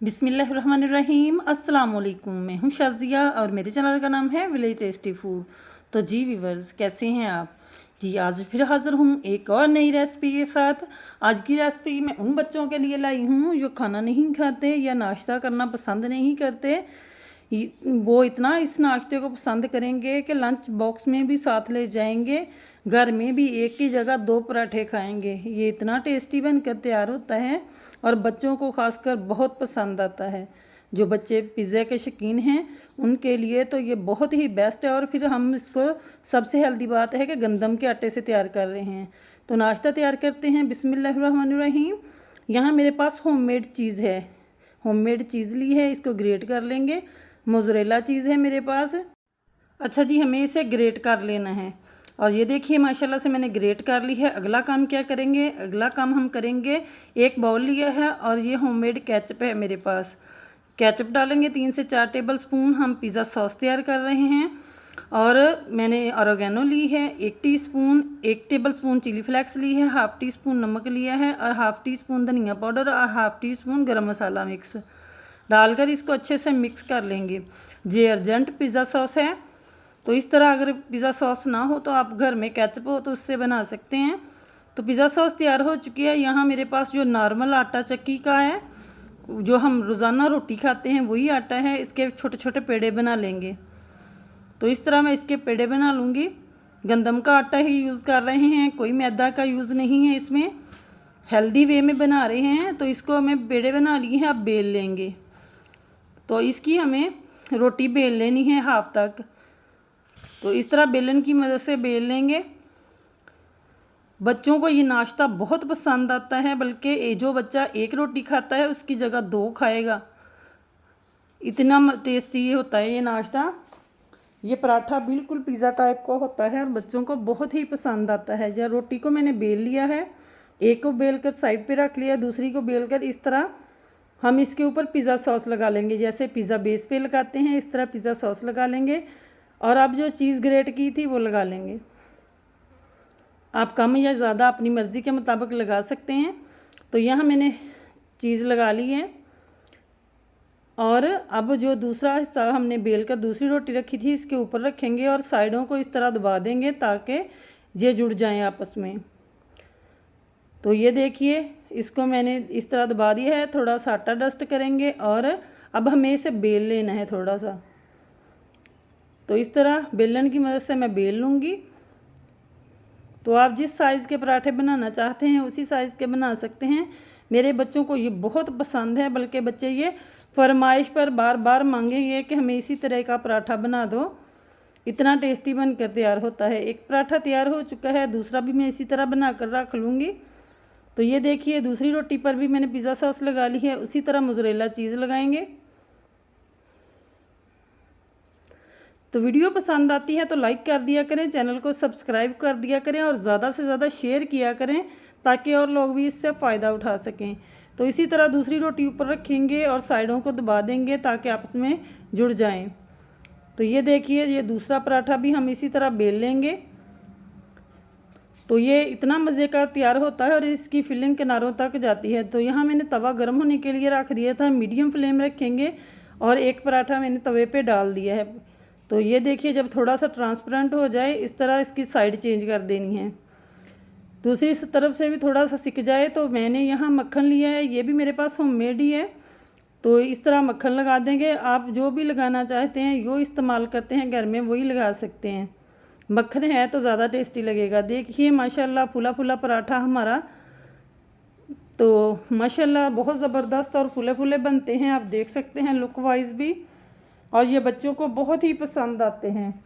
बिस्मिल्लाहिर्रहमानिर्रहीम अस्सलाम वालेकुम। मैं हूं शाज़िया और मेरे चैनल का नाम है विलेज टेस्टी फूड। तो जी व्यूवर्स, कैसे हैं आप? जी आज फिर हाज़िर हूं एक और नई रेसिपी के साथ। आज की रेसिपी मैं उन बच्चों के लिए लाई हूं जो खाना नहीं खाते या नाश्ता करना पसंद नहीं करते। वो इतना इस नाश्ते को पसंद करेंगे कि लंच बॉक्स में भी साथ ले जाएंगे, घर में भी एक की जगह दो पराठे खाएंगे। ये इतना टेस्टी बनकर तैयार होता है और बच्चों को खासकर बहुत पसंद आता है। जो बच्चे पिज़्ज़ा के शौकीन हैं उनके लिए तो ये बहुत ही बेस्ट है। और फिर हम इसको, सबसे हेल्दी बात है कि गंदम के आटे से तैयार कर रहे हैं। तो नाश्ता तैयार करते हैं। बिस्मिल्लाहिर्रहमानिर्रहीम। यहाँ मेरे पास होममेड चीज़ है, होममेड चीज़ ली है, इसको ग्रेट कर लेंगे। मोज़रेला चीज़ है मेरे पास। अच्छा जी, हमें इसे ग्रेट कर लेना है। और ये देखिए माशाल्लाह से मैंने ग्रेट कर ली है। अगला काम क्या करेंगे? अगला काम हम करेंगे, एक बाउल लिया है और ये होममेड केचप है मेरे पास। केचप डालेंगे 3 से 4 टेबल स्पून। हम पिज़्ज़ा सॉस तैयार कर रहे हैं। और मैंने ऑरिगेनो ली है 1 teaspoon, 1 tablespoon chili flakes ली है, हाफ़ टी स्पून नमक लिया है और हाफ़ टी स्पून धनिया पाउडर और half teaspoon garam masala mix डालकर इसको अच्छे से मिक्स कर लेंगे। ये अर्जेंट पिज़्ज़ा सॉस है। तो इस तरह अगर पिज़्ज़ा सॉस ना हो तो आप घर में केचप हो तो उससे बना सकते हैं। तो पिज़्ज़ा सॉस तैयार हो चुकी है। यहाँ मेरे पास जो नॉर्मल आटा चक्की का है, जो हम रोज़ाना रोटी खाते हैं वही आटा है। इसके छोटे छोटे पेड़े बना लेंगे। तो इस तरह मैं इसके पेड़े बना लूँगी। गंदम का आटा ही यूज़ कर रहे हैं, कोई मैदा का यूज़ नहीं है इसमें। हेल्दी वे में बना रहे हैं। तो इसको हमें पेड़े बना लिए हैं, अब बेल लेंगे। तो इसकी हमें रोटी बेल लेनी है हाफ तक। तो इस तरह बेलन की मदद से बेल लेंगे। बच्चों को ये नाश्ता बहुत पसंद आता है, बल्कि जो बच्चा एक रोटी खाता है उसकी जगह 2 खाएगा। इतना टेस्टी होता है ये नाश्ता। ये पराठा बिल्कुल पिज़्ज़ा टाइप का होता है और बच्चों को बहुत ही पसंद आता है। या रोटी को मैंने बेल लिया है, एक को बेल कर साइड पे रख लिया, दूसरी को बेल कर इस तरह हम इसके ऊपर पिज़्ज़ा सॉस लगा लेंगे। जैसे पिज़्ज़ा बेस पे लगाते हैं इस तरह पिज़्ज़ा सॉस लगा लेंगे। और अब जो चीज़ ग्रेट की थी वो लगा लेंगे। आप कम या ज़्यादा अपनी मर्ज़ी के मुताबिक लगा सकते हैं। तो यहाँ मैंने चीज़ लगा ली है। और अब जो दूसरा हिस्सा हमने बेल कर दूसरी रोटी रखी थी इसके ऊपर रखेंगे और साइडों को इस तरह दबा देंगे ताकि ये जुड़ जाएं आपस में। तो ये देखिए, इसको मैंने इस तरह दबा दिया है। थोड़ा सा आटा डस्ट करेंगे और अब हमें इसे बेल लेना है थोड़ा सा। तो इस तरह बेलन की मदद से मैं बेल लूँगी। तो आप जिस साइज़ के पराठे बनाना चाहते हैं उसी साइज़ के बना सकते हैं। मेरे बच्चों को ये बहुत पसंद है, बल्कि बच्चे ये फरमाइश पर बार बार मांगेंगे कि हमें इसी तरह का पराठा बना दो। इतना टेस्टी बनकर तैयार होता है। एक पराठा तैयार हो चुका है, दूसरा भी मैं इसी तरह बना कर रख लूँगी। तो ये देखिए, दूसरी रोटी पर भी मैंने पिज़्ज़ा सॉस लगा ली है। उसी तरह मोज़रेला चीज़ लगाएंगे। तो वीडियो पसंद आती है तो लाइक कर दिया करें, चैनल को सब्सक्राइब कर दिया करें और ज़्यादा से ज़्यादा शेयर किया करें ताकि और लोग भी इससे फ़ायदा उठा सकें। तो इसी तरह दूसरी रोटी ऊपर रखेंगे और साइडों को दबा देंगे ताकि आपस में जुड़ जाएं। तो ये देखिए, ये दूसरा पराठा भी हम इसी तरह बेल लेंगे। तो ये इतना मज़े का तैयार होता है और इसकी फिलिंग किनारों तक जाती है। तो यहाँ मैंने तवा गर्म होने के लिए रख दिया था, मीडियम फ्लेम रखेंगे और एक पराठा मैंने तवे पे डाल दिया है। तो ये देखिए, जब थोड़ा सा ट्रांसपेरेंट हो जाए इस तरह इसकी साइड चेंज कर देनी है। दूसरी तरफ से भी थोड़ा सा सिक जाए। तो मैंने यहाँ मक्खन लिया है, ये भी मेरे पास होममेड ही है। तो इस तरह मक्खन लगा देंगे। आप जो भी लगाना चाहते हैं, जो इस्तेमाल करते हैं घर में वही लगा सकते हैं। मक्खन है तो ज़्यादा टेस्टी लगेगा। देखिए माशाल्लाह फूला फूला पराठा हमारा। तो माशाल्लाह बहुत ज़बरदस्त और फूले फूले बनते हैं, आप देख सकते हैं लुक वाइज भी। और ये बच्चों को बहुत ही पसंद आते हैं।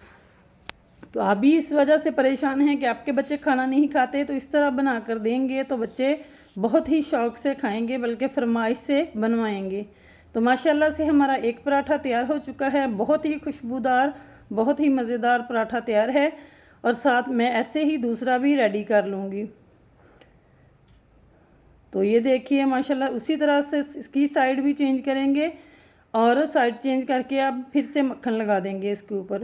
तो आप भी इस वजह से परेशान हैं कि आपके बच्चे खाना नहीं खाते, तो इस तरह बना कर देंगे तो बच्चे बहुत ही शौक़ से खाएंगे, बल्कि फरमाइश से बनवाएंगे। तो माशाल्लाह से हमारा एक पराठा तैयार हो चुका है। बहुत ही खुशबूदार, बहुत ही मज़ेदार पराठा तैयार है। और साथ मैं ऐसे ही दूसरा भी रेडी कर लूँगी। तो ये देखिए माशाल्लाह उसी तरह से इसकी साइड भी चेंज करेंगे और साइड चेंज करके अब फिर से मक्खन लगा देंगे इसके ऊपर।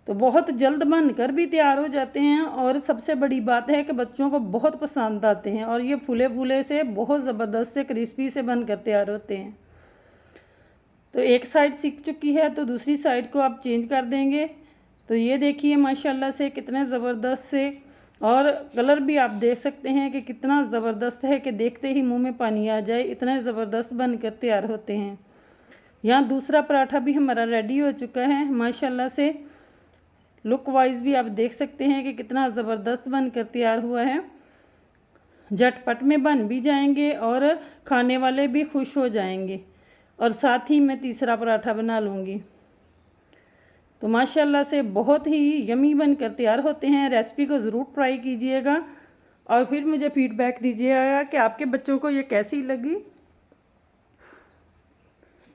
तो बहुत जल्द बनकर भी तैयार हो जाते हैं और सबसे बड़ी बात है कि बच्चों को बहुत पसंद आते हैं और ये फूले फूले से बहुत ज़बरदस्त से क्रिस्पी से बनकर तैयार होते हैं। तो एक साइड सीख चुकी है तो दूसरी साइड को आप चेंज कर देंगे। तो ये देखिए माशाल्लाह से कितने ज़बरदस्त से, और कलर भी आप देख सकते हैं कि कितना ज़बरदस्त है कि देखते ही मुंह में पानी आ जाए, इतने ज़बरदस्त बनकर तैयार होते हैं। यहाँ दूसरा पराठा भी हमारा रेडी हो चुका है माशाल्लाह से। लुक वाइज भी आप देख सकते हैं कि कितना ज़बरदस्त बनकर तैयार हुआ है। झटपट में बन भी जाएंगे और खाने वाले भी खुश हो जाएंगे। और साथ ही मैं तीसरा पराठा बना लूँगी। तो माशाल्लाह से बहुत ही यमी बनकर तैयार होते हैं। रेसिपी को ज़रूर ट्राई कीजिएगा और फिर मुझे फीडबैक दीजिएगा कि आपके बच्चों को ये कैसी लगी।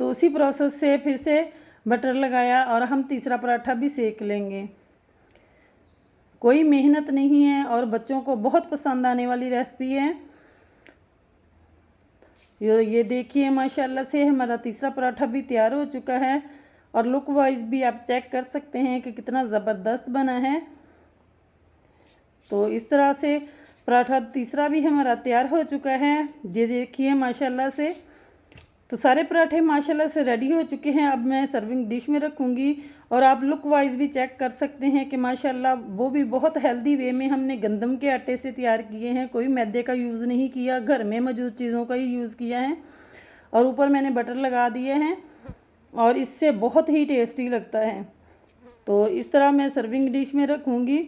तो उसी प्रोसेस से फिर से बटर लगाया और हम तीसरा पराठा भी सेक लेंगे। कोई मेहनत नहीं है और बच्चों को बहुत पसंद आने वाली रेसिपी है। ये देखिए माशाल्लाह से हमारा तीसरा पराठा भी तैयार हो चुका है और लुक वाइज भी आप चेक कर सकते हैं कि कितना ज़बरदस्त बना है। तो इस तरह से पराठा तीसरा भी हमारा तैयार हो चुका है। ये देखिए माशाल्लाह से। तो सारे पराठे माशाल्लाह से रेडी हो चुके हैं। अब मैं सर्विंग डिश में रखूँगी और आप लुक वाइज भी चेक कर सकते हैं कि माशाल्लाह वो भी बहुत हेल्दी वे में हमने गंदम के आटे से तैयार किए हैं। कोई मैदे का यूज़ नहीं किया, घर में मौजूद चीज़ों का ही यूज़ किया है और ऊपर मैंने बटर लगा दिए हैं और इससे बहुत ही टेस्टी लगता है। तो इस तरह मैं सर्विंग डिश में रखूँगी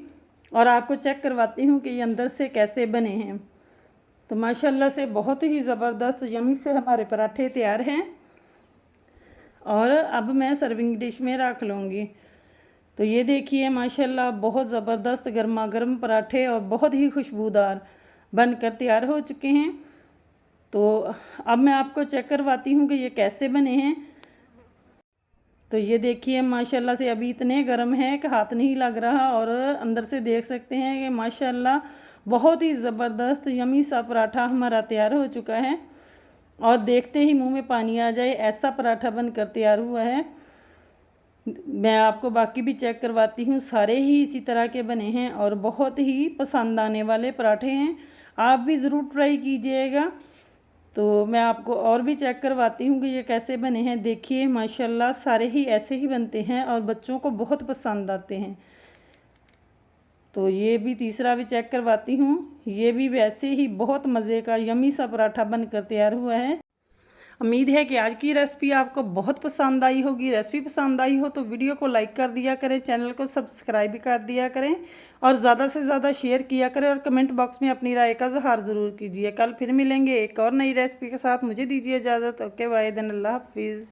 और आपको चेक करवाती हूँ कि ये अंदर से कैसे बने हैं। तो माशाल्लाह से बहुत ही ज़बरदस्त यमी से हमारे पराठे तैयार हैं और अब मैं सर्विंग डिश में रख लूँगी। तो ये देखिए माशाल्लाह बहुत ज़बरदस्त गर्मा गर्म पराठे और बहुत ही खुशबूदार बनकर तैयार हो चुके हैं। तो अब मैं आपको चेक करवाती हूँ कि ये कैसे बने हैं। तो ये देखिए माशाल्लाह से अभी इतने गर्म हैं कि हाथ नहीं लग रहा और अंदर से देख सकते हैं कि माशाल्लाह बहुत ही ज़बरदस्त यमी सा पराठा हमारा तैयार हो चुका है और देखते ही मुंह में पानी आ जाए ऐसा पराठा बनकर तैयार हुआ है। मैं आपको बाकी भी चेक करवाती हूँ। सारे ही इसी तरह के बने हैं और बहुत ही पसंद आने वाले पराठे हैं। आप भी ज़रूर ट्राई कीजिएगा। तो मैं आपको और भी चेक करवाती हूँ कि ये कैसे बने हैं। देखिए माशाल्लाह सारे ही ऐसे ही बनते हैं और बच्चों को बहुत पसंद आते हैं। तो ये भी तीसरा भी चेक करवाती हूँ। ये भी वैसे ही बहुत मज़े का यमी सा पराठा बनकर तैयार हुआ है। उम्मीद है कि आज की रेसिपी आपको बहुत पसंद आई होगी। रेसिपी पसंद आई हो तो वीडियो को लाइक कर दिया करें, चैनल को सब्सक्राइब कर दिया करें और ज़्यादा से ज़्यादा शेयर किया करें और कमेंट बॉक्स में अपनी राय का इज़हार ज़रूर कीजिए। कल फिर मिलेंगे एक और नई रेसिपी के साथ। मुझे दीजिए इजाज़त। ओके बाय देन, अल्लाह हाफिज़।